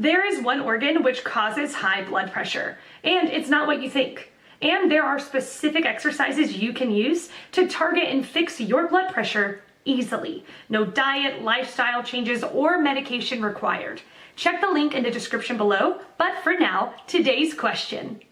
There is one organ which causes high blood pressure, and it's not what you think. And there are specific exercises you can use to target and fix your blood pressure easily. No diet, lifestyle changes, or medication required. Check the link in the description below, but for now, today's question.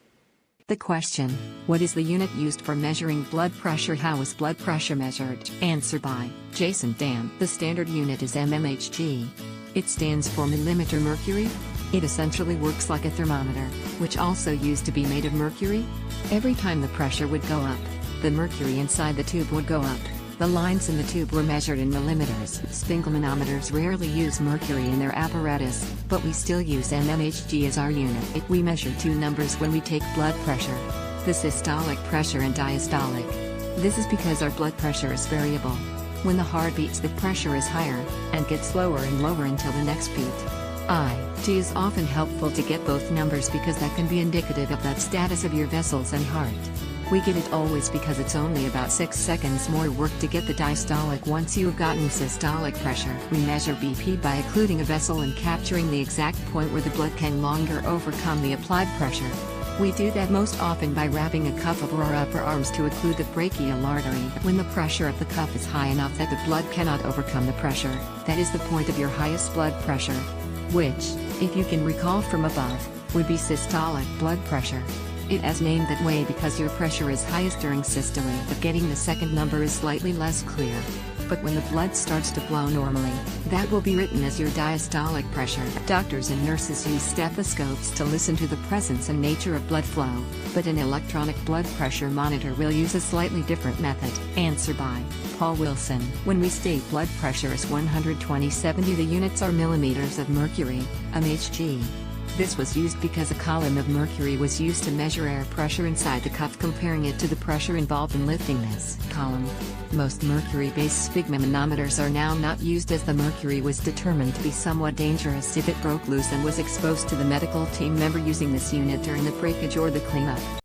The question: what is the unit used for measuring blood pressure? How is blood pressure measured? Answer by Jason Dan. The standard unit is mmhg. It stands for millimeter mercury. It essentially works like a thermometer, which also used to be made of mercury. Every time the pressure would go up, the mercury inside the tube would go up. The lines in the tube were measured in millimeters. Sphygmomanometers rarely use mercury in their apparatus, but we still use mmhg as our unit. We measure two numbers when we take blood pressure: the systolic pressure and diastolic. This is because our blood pressure is variable. When the heart beats, the pressure is higher, and gets lower and lower until the next beat. It is often helpful to get both numbers because that can be indicative of that status of your vessels and heart. We get it always because it's only about 6 seconds more work to get the diastolic once you have gotten systolic pressure. We measure BP by occluding a vessel and capturing the exact point where the blood can longer overcome the applied pressure. We do that most often by wrapping a cuff over our upper arms to occlude the brachial artery. When the pressure of the cuff is high enough that the blood cannot overcome the pressure, that is the point of your highest blood pressure, which, if you can recall from above, would be systolic blood pressure. It is named that way because your pressure is highest during systole, but getting the second number is slightly less clear. But when the blood starts to flow normally, that will be written as your diastolic pressure. Doctors and nurses use stethoscopes to listen to the presence and nature of blood flow, but an electronic blood pressure monitor will use a slightly different method. Answer by Paul Wilson. When we state blood pressure is 120/70, the units are millimeters of mercury, mmhg. This was used because a column of mercury was used to measure air pressure inside the cuff, comparing it to the pressure involved in lifting this column. Most mercury-based sphygmomanometers are now not used as the mercury was determined to be somewhat dangerous if it broke loose and was exposed to the medical team member using this unit during the breakage or the cleanup.